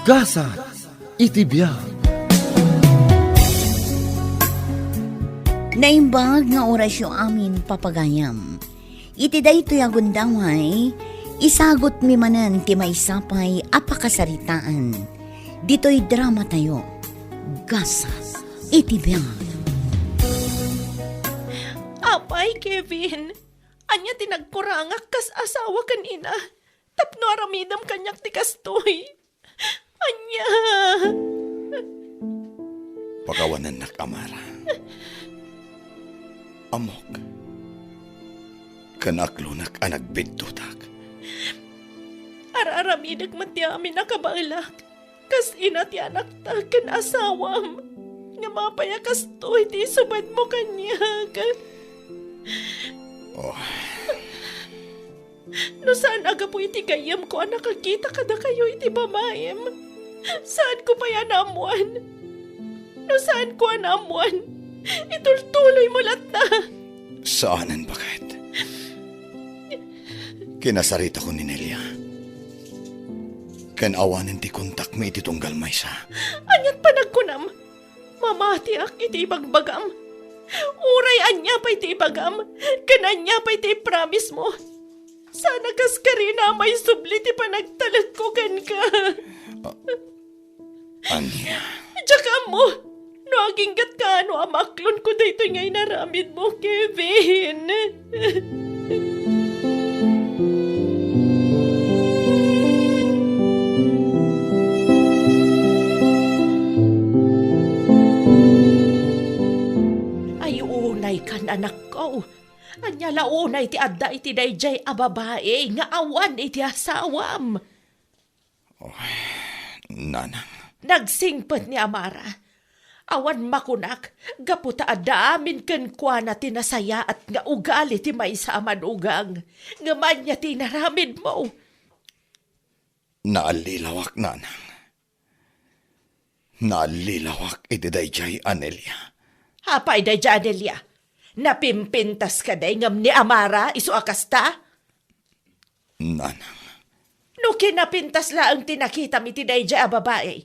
Gasa iti biag. Naimbag nga orasyo amin papagayam. Iti daytoy agundaway, isagot mi manan ti maisapay apakasaritaan. Dito'y drama tayo. Gasa iti biag. Apay, Kevin. Anya tinagkurangak kas asawa kanina. Tapno aramidam kanyak ti kastoy. Anya. Pagawanan na kamara. Amok. Kanaklunak ang nagbigtutak. Araramidag man ti amin nakabalak. Kas ina ti anak ta kan asawam. Nga mapaya kastoy ti subad mo kanyak. Oh, No saan aga po iti gayam ko ang nakakita kada kayo iti bamayem? Saan ko pa yan amuan? No saan ko an amuan? Itultuloy mo lahat na. saanan bakit? Kinasarita ko ni Nelia. Kanawanan ti kontak mi iti tunggal maysa. Anyat panagkunam. Mamati ak iti ibagbagam. Uray anya pa iti ibagam. Kananya pa iti promise mo. Sana kas ka rin na may subli ti panagtalag ko kan ka. Anya, Tsaka mo. No aginggat ka ano amaklon ko dito ngay naramid mo, Kevin. Ay unay kan anak ko. Anya launay ti adda iti dayjay a babae nga awan iti asawam. nanang. Nagsingpet ni Amara. Awan makunak, gaputa adamin ken kuana tinasaya at nga ugali ti maysa manugang. Nga manya tinaramid mo. Naalilawak, nanang. Naalilawak iti dayjay Anelia. Hapay day Janelia. Napimpintas ka day ngam ni Amara isu akasta? Nanang, No kinapintas laang tinakita mi ti day a babae.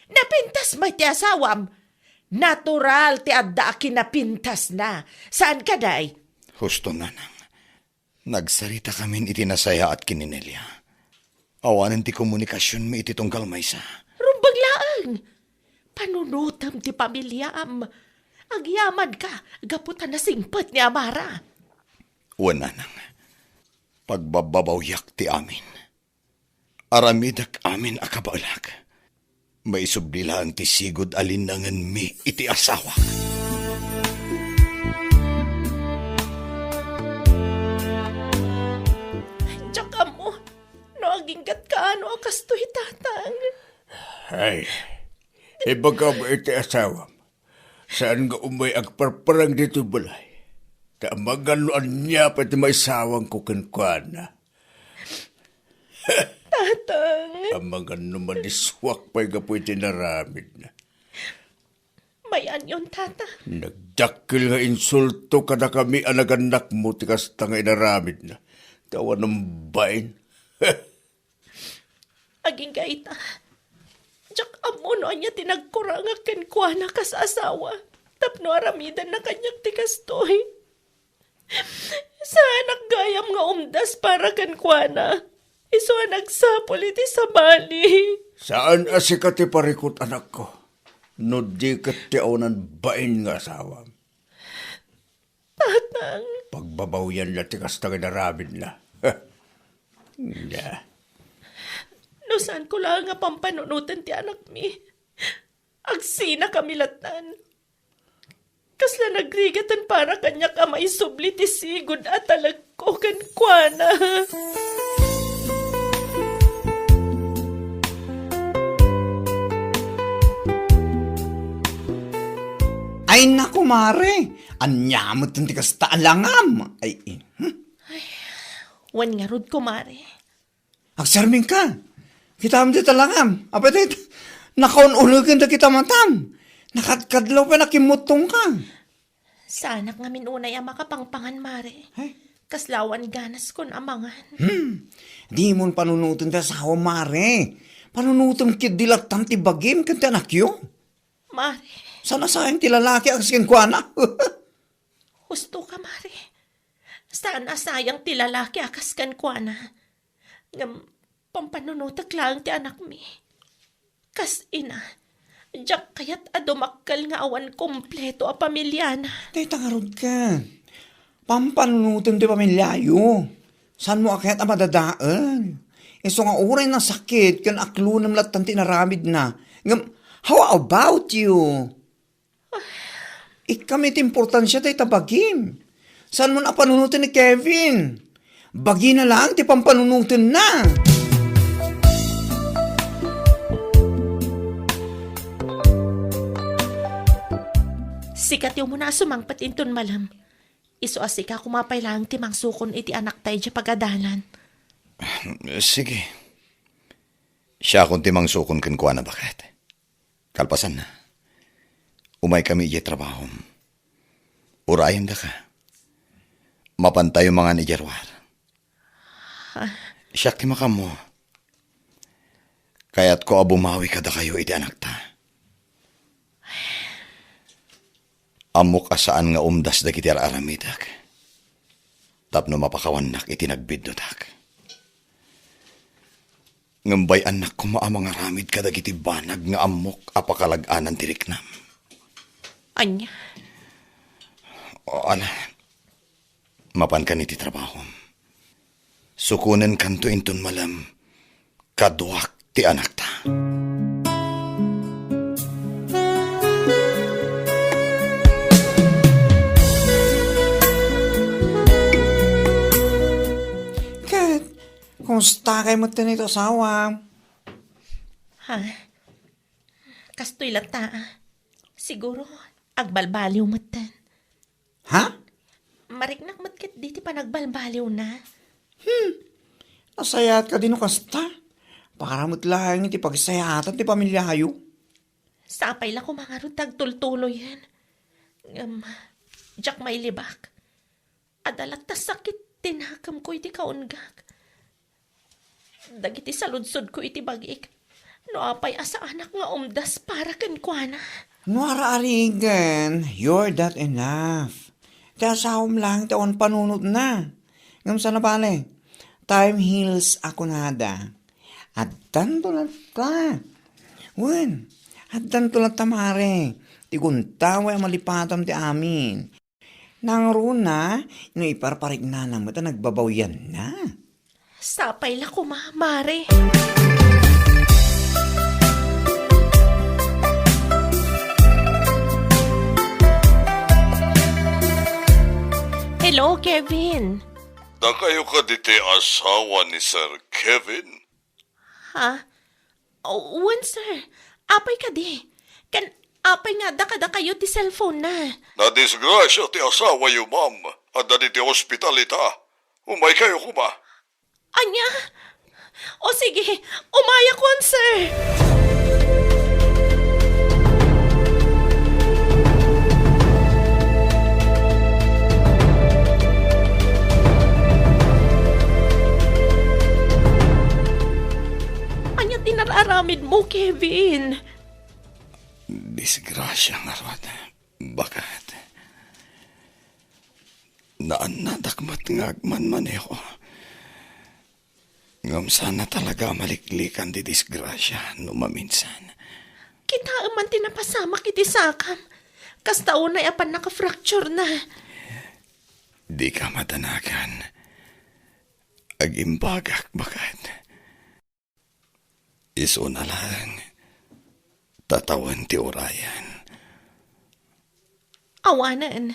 Napintas may ti asawam. Natural ti adda kinapintas na. Saan ka day? husto nanang. Nagsarita kami iti nasaya at kininelia. Awanan ti komunikasyon mi iti tunggal maysa. Rumbag laang. Panunutam ti pamilyam. Agyaman ka, gaputan na singpet ni Amara. Nanang, pagbababawyak ti amin. Aramidak amin akabalak. May sublilaan ti sigod alinangan mi iti asawa. Tsaka mo, no aginggat ka ano akastoy tatang. Ay, ibaga mo iti asawam. Saan nga umay agparparang dito balay? Tamagaluan niya pati may sawang kukankwana. Tatang, Amagan naman iswak pa'y gapoy tinaramid na. mayan yon tata. Nagdakil nga insulto kada kami anaganak mo tikas tanga inaramid na. Tawa ng bain. Aging gaita. Tsaka mo no niya tinagkurangakan kwa na kas asawa. Tapno aramidan na kanyak tikastoy. Saan gayam nga umdas para kan kwa na. Iso nagsapol iti sa bali. Saan asikat ti parikot anak ko? No di kat ti aunan bain nga asawa. Tatang, Pagbabaw yan na tikas tanga inaramid na. Yeah. no saan ko lang nga pampanunutan ti anak mi. Agsina kami latan. Kasla nagrigatan para kanya ka maisubli ti sigod at talagko kan kwa na. Ay naku, mare. Anyamot ang tikas taalangam. Ay, Wan nga rod ko, mare. agsarming ka. Kita mo di talangam. Apatit, nakaunulugin da kita matam. Nakadkadlaw pa nakimutong ka. Sanak nga minunay ang makapangpangan, mare. Ay. Kaslawan ganas kon amangan. Di mo panunutin da sa hawa, mare. panunutom kid dilatan ti bagim kan ti anak yo. Mare, Sana sayang ti lalaki ang sinkwana. husto ka, Mare. Sana sayang ti lalaki akas kan kwa na. Ngam, pampanunutak lang ti anak mi. Kas ina, jak kayat adumakal nga awan kompleto a pamilya na. Tay tangarod ka. Pampanunutom ti pamilyayo. San mo akayat ang madadaan? Iso nga uray na sakit kan aklunam latan ti naramid na. Ngam, how about you? Ikamit importansya tayo tabagim. Saan mo na panunutin ni Kevin? Bagi na lang, ti pampanunutin na. Sikat yung muna sumangpat inton malam. Iso asika kumapay lang ti mangsukon iti anak tayo dya pagadalan. Sige. Siya kung timang sukon kan kuha na bakit. Kalpasan na. Umay kami iya trabaho. Urayan da ka. Mapantay yung mga ni Jarwar. Siyak ti makam mo. Kaya't ko abumawi kada kayo iti anak ta. Amok asaan nga umdas da kiti aramidak. Tapno mapakawanak iti nagbidnotak. Ngambay anak ko maamang aramid kada kiti banag nga amok apakalag-anan tiriknam. Anya, O ana, mapan ka niti trabaho. Sukunan kanto inton malam, kaduak ti anak ta. Kat, kumusta kayo mo tinito asawa? ha? Kastoy lata. Siguro, agbalbaliw matan. Ha? Mariknak matkit di ti panagbalbaliw na. Nasayat ka din o kasta. Paramot lang iti pagsayatan ti pamilyayo. Sapay lang kumangarot tagtultuloy yan. Jack may libak. Adalat ta sakit tinakam ko iti kaunggag. Dagiti saludsod ko iti bagik. No apay asa anak nga umdas para kan kuana. Nuara arigan, you're that enough. Ti asawam lang ti on panunod na. Ngam sana pale, time heals ako nada. At tanto lang ta. Wen, at tanto lang tamare. Ti guntawa malipatam ti amin. Nang runa, no iparparik na naman ta nagbabawyan na. Sapay lang kumamare. Hello, Kevin. Da kayo ka diti asawa ni Sir Kevin? Ha? Oh, sir. Apay ka di. Kan apay nga da kayo ti cellphone na. Nadisgrasya ti asawa yu, ma'am. At da diti ospital ita. Umay kayo kuma. Anya? O sige, umaya ko, sir. Anya tinararamid mo, Kevin? Disgrasya nga rod. Bakat? Naanadakmat nga agman-maneho. Ngam sana talaga maliklikan di disgrasya no maminsan. Kita man tinapasama kiti sakam. Kastaon na apan naka-fracture na. Di ka madanagan. Agimbagak bakat. Iso na lang. Tatawan ti orayan. Awanan,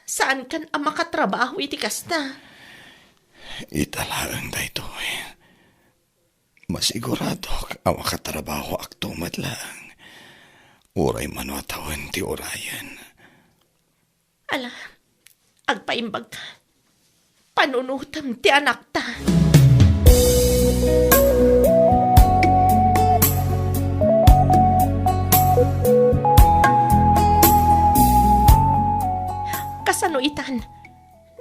saan kan ang makatrabaho iti kasta? Italaang da ito eh. Masigurado ang makatrabaho aktumad lang. Uray manatawan ti orayan. Ala, agpaimbag ka. Panunutam ti anak ta. Kasano itan?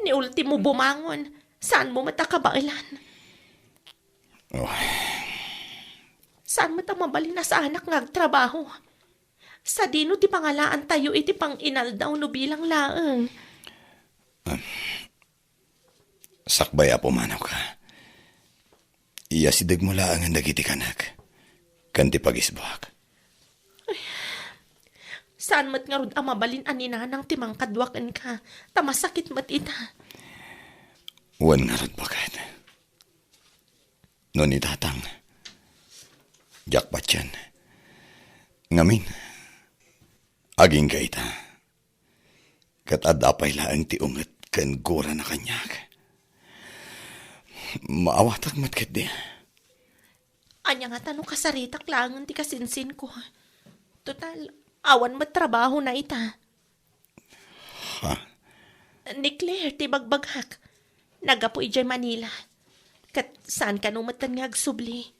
Ni ultimo bumangon. Saan mo matakabailan? Oh, Saan mo ta mabalin na sa anak nga agtrabaho? Sa dino ti pangalaan tayo iti pang inaldaw no bilang laeng. Sakbay apo manaw ka. Iya sidag mo lang ang nagiti kanak. Kanti pagisbak. Saan mo't nga rod ang mabalin anina ng timang kadwakan ka? Tamasakit mo't ita. Wan nga rin bakit. No ni tatang. Jakpat yan. Ngamin. Aging ka ita. Katadapay laang ti unget kan gora na kanyak. Maawatak matkat di. Anya nga tanong kasaritak langan ti kasinsin ko. Total, awan matrabaho na ita. Ha? Ni Claire, ti bagbagak. Nagapo ijay Manila. Kat saan ka numatan nga agsubli?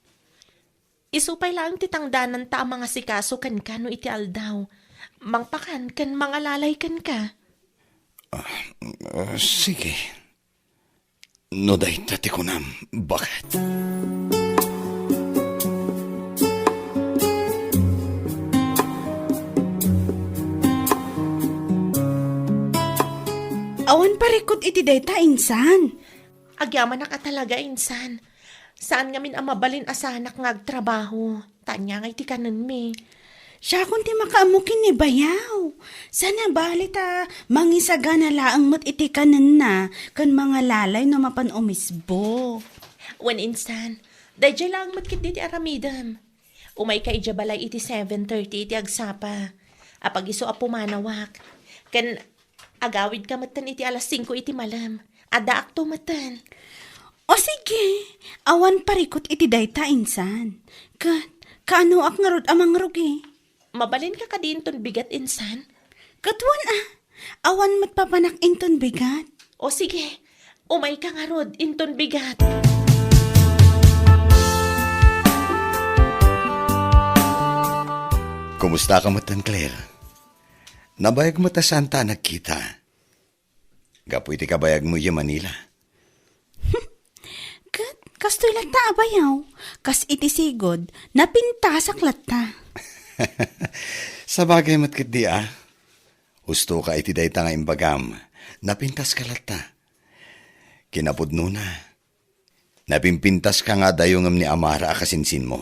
Isupay lang ti tangdanan ta ang mga sikaso kan kano iti aldaw. Mangpakan kan mga lalay kan ka. Sige. No day tati ko nam. Bakit? Awan parikot iti dayta insan. Agyaman na ka talaga, insan. Saan ngamin ang mabalin asanak nga agtrabaho? Tanya nga iti kanan mi. Siya kung ti makaamukin ni bayaw. Sana balita mangisaga na laang mat iti kanan na kan mga lalay no mapan umisbo. Wan insan, dahil lang matkit di ti aramidam. Umay ka ija balay iti 7:30 iti agsapa. Apag iso apo manawak. Kan agawid ka matan iti alas 5 iti malam. Ada akto matan. O sige, awan parikot iti dayta insan. Kaano ak nga rod amang rugi? Mabalin ka kadinton bigat insan? Katwan awan matpapanak inton bigat. O sige, umay ka nga rod inton bigat. Kumusta ka matan, Claire? Nabayag mo ta santa nagkita. Gapo iti kabayag mo yung Manila. Kastoy lata abayaw. Kas iti sigod, napinta sa klata. Sa bagay matkit di Husto ka iti dayta nga imbagam. Napintas ka lata. Kinapudno na. Napimpintas ka nga dayong ni Amara akasinsin mo.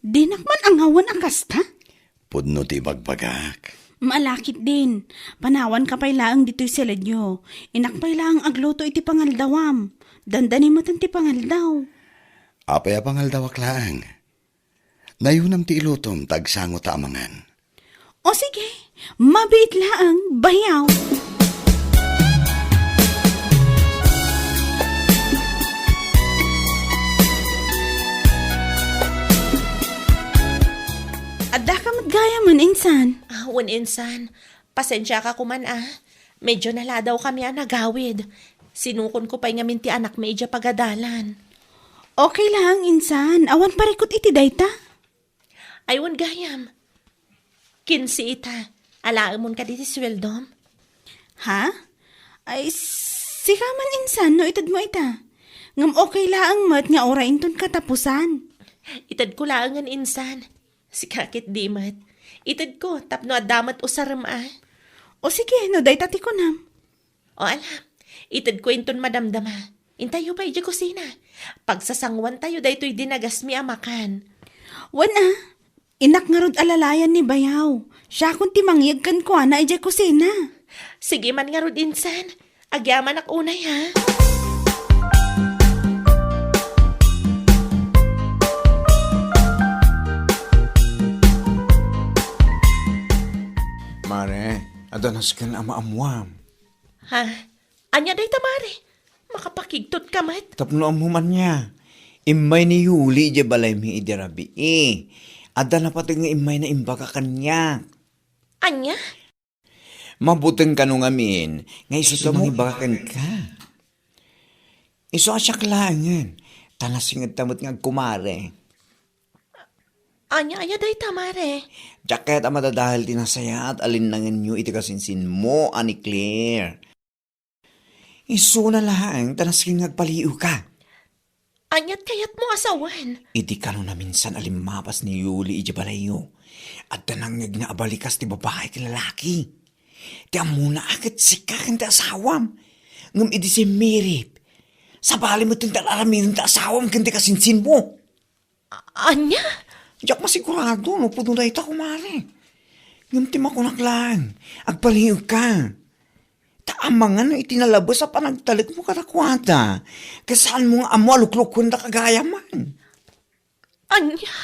Dinakman ang hawan akasta. Pudno ti bagbagak. Malakit din. Panawan ka pay laang dito'y seledyo. Inakpay laang agluto iti pangaldawam. Dandani mo ti pangaldaw. Apay pangaldawak laang. Nayunam ti ilutom tagsango ta amangan. O sige, mabit laang bayaw. Adda ka matgaya man, insan. Wan insan, pasensya ka kuman Medyo naladaw kami nagawid. Sinukon ko pa'y ngamin ti anak may ija pagadalan. Okay lang, insan. Awan parikot iti dayta. Aywan gayam. Kinsi ita. Alaamon ka diti sweldom. Ha? Ay, sika man insan, no itad mo ita. Ngam okay lang mat nga ora inton katapusan. Itad ko laangan insan. Si kakit di mat. Itad ko, tapno adamat usaram O sige, no day tati ko nam. O alam, itad ko inton madamdama. Intayo pa ija kusina. Pagsasangwan tayo, daytoy dinagas mi amakan. Wan inak nga rod alalayan ni bayaw. Siya kung timangyag kan ko na ija kusina. Sige man nga rod insan. Agyaman ak unay Mare, adanas kan ama-amwam. Ha? Anya day tamari. Makapakigtot ka mat. Tapno amuman niya. Imay ni Yuli di balay mi idirabi. Ada na pati nga imay na imbaga kanya. Anya? Mabuteng ka nung amin. Nga iso mo ibaga ka. Iso asya klangan. Tanasingad tamot nga kumare. Anya day tamari. Jacket ang madadahil tinasaya at alinangan nyo iti kasinsin mo, ani Claire. Iso na lang, tanasing nagpaliw ka. Anyat kayat mo asawan. Idi ka na minsan alimapas ni Yuli ijabalayo. At tanangag na abalikas ti babae ti lalaki. Ti amuna agad sikakan ti asawam. Ngam idi si Mirip. Sa bali mo itong talaramin ti asawam kanti kasinsin mo. Anya? Diyak masigurado no puno na ita kumari. Ngam ti makunak lang. Agpaliw ka. Taamangan na itinalabas sa panagtalik mo katakwata. Kasaan mo nga amo aluklukon na kagaya man. Anya?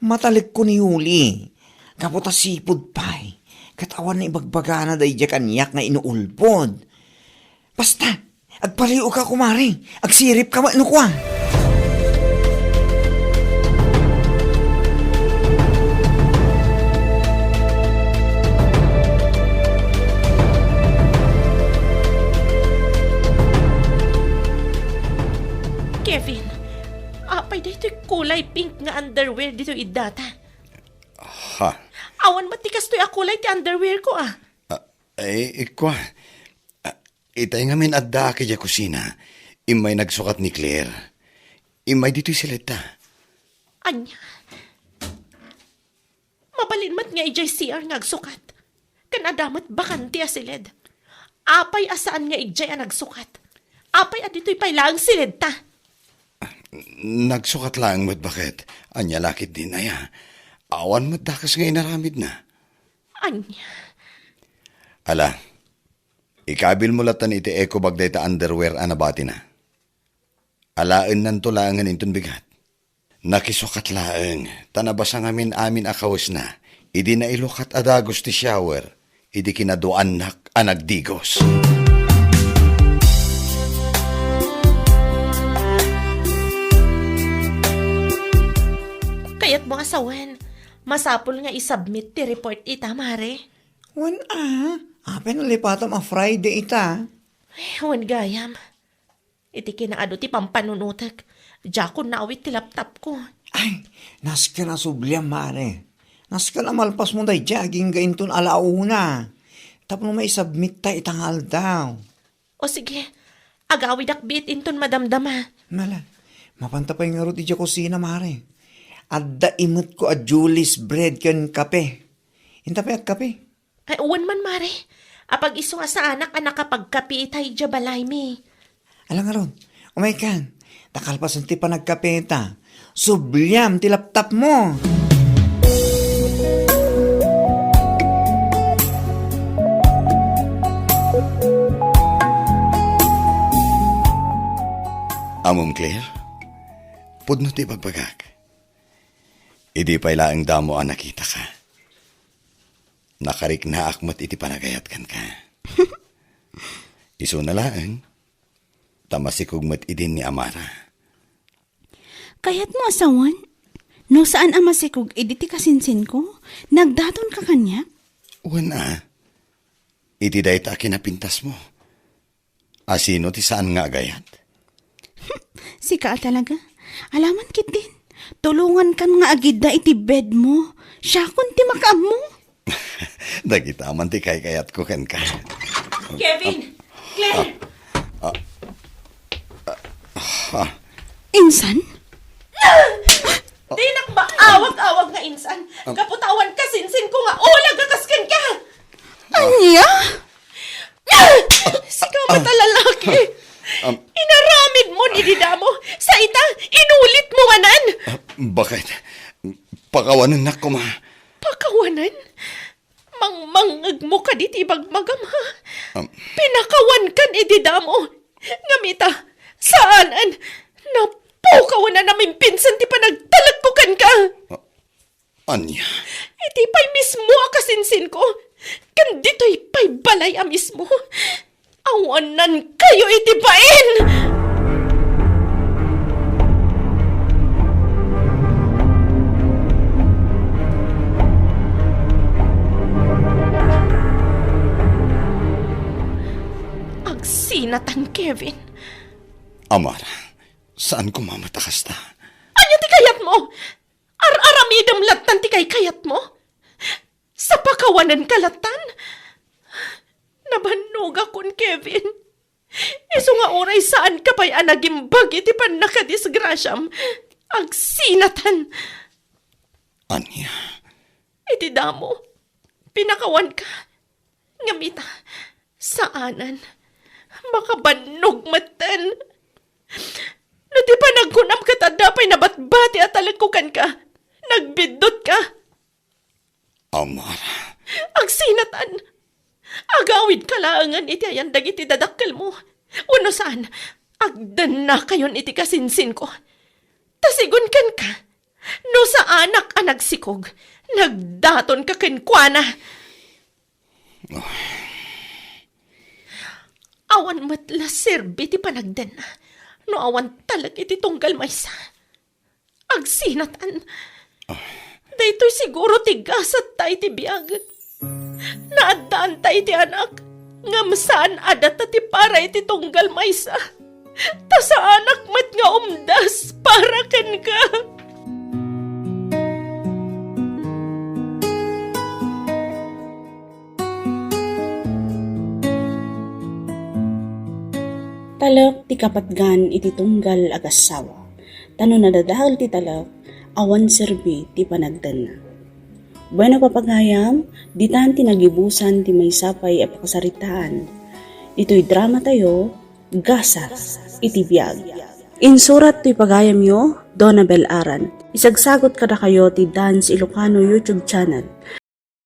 Matalik ko ni Yuli. Kaputa sipod pa'y. Katawan na ibagbaga na dahi kanyak na inuulpod. Basta, agpaliw ka kumari. Agsirip ka maano ko. Kevin, apay dito kulay pink nga underwear dito idata. Ha? Awan matikas to'y akulay ti underwear ko ah. Ikwa. Itay nga min adda kaya kusina. Imay nagsukat ni Claire. Imay dito'y silita. Anya? Mabalinmat nga ijay CR nga agsukat. Kanadamat bakanti asilid. Apay asaan nga ijay ang nagsukat. Apay adito'y pailang silid ta. Nagsukat lang mo't bakit. Anya lakit din na ya. Awan mo't dakas nga inaramid na. Anya? Ala, ikabil mo latan iti eko bagday ta underwear anabati na. Alaen nan tulangan intun bigat. Nakisukat laeng, tanabasa ngamin amin akawas na. Idi na ilukat adagos ti shower, idi kinaduan nak anagdigos. Kayat mo asawan. Masapol nga isubmit ti report ita, mare. Wan apen lipatam a Friday ita. Wan gayam. Iti kinaado ti pampanunutak. Diyakon na awit ti laptop ko. Ay, naska na subliam mare. Naska na malpas mo day jogging gaintun alauna. Tapno may submit ta itangal daw. O sige, agawid akbit inton madamdama. Mala, mapantapay nga roti dya kusina mare. Adda imot ko a Julie's bread kan kape. Intapay at kape. Ay, uwan man, mare. Apag iso nga sa anak nakapagkapi itay dya balay mi. Alang nga ron, umay kan. Takalpasan ti pa nagkapeta. Subliam ti laptop mo. Amom Claire, pudno ti bagbagak. Idi pa'y laang damo ang nakita ka. Nakarik na akmat iti panagayat kan ka. Iso na laang, tamasikugmat idin ni Amara. Kayat mo asawan? No saan ang masikog editi kasinsin ko? Nagdaton ka kanya? Wana, iti dahi ta kinapintas mo. Asino ti saan nga agayat? Sika talaga. Alaman kit din. Tulungan kan nga agid na iti bed mo. Siya kun ti makaam mo. Dagitaman ti kayat ko kan ka. Kevin! Claire! Insan? Di nakmaawag-awag nga insan. Kaputawan ka sinsin ko nga ulag akaskan ka. Anya? Sikaw mata lalaki. Inaramid mo ni Didamo. Sa ita, inulit mo anan. Bakit? Pakawanan na ko ma. Pakawanan? Mangmangag mo ka dit ibagmagam ha. Pinakawan kan Didamo. Ngamita, saanan? Napukawan na namin pinsan ti panagtalagpukan ka. Anya? Iti pa'y mismo akasinsin ko. Kan dito'y pa'y balay a mismo. Awanan kayo itipain! Agsinatan, Kevin. Amara, saan ko mamatakas ta? Anya ti kayat mo? Ar-aramidam latan ti kayat mo? Sa pakawanan kalatan? Nabanog akon, Kevin. Iso nga oray saan ka pa'y anagimbag iti pan nakadisgrasyam. Agsinatan. Anya, Iti damo. Pinakawan ka. Ngamita. Saanan. Makabanog matan. No di pa nagkunam ka tadapay na batbati at talagkukan ka. Nagbidot ka. Amara, Agsinatan. Agawid kalaangan iti ayandag iti dadakkel mo. Uno saan, agdan na kayon iti kasinsin ko. Tasigon kan ka. No sa anak a nagsikog, nagdaton ka kenkwana. Awan matla serbi ti panagdan na. No awan talag iti tunggal maysa. Agsinatan. Daytoy siguro tigasat tayo ti biyag. Naadaan tayo ti anak. Ngam saan adat ti para iti tunggal maysa. Ta sa anak mat nga umdas para ken ka. Talak ti kapatgan iti tunggal agasawa. Tano nadadahal ti talak, awan serbi ti panagdan na. Bueno papagayam, ditan ti nagibusan ti may sapay a pakasaritaan. Ito'y drama tayo, Gasa, iti biyag. Insurat ti pagayam yo, Donabel Aran. Isagsagot kada kayo ti Dance Ilocano YouTube channel.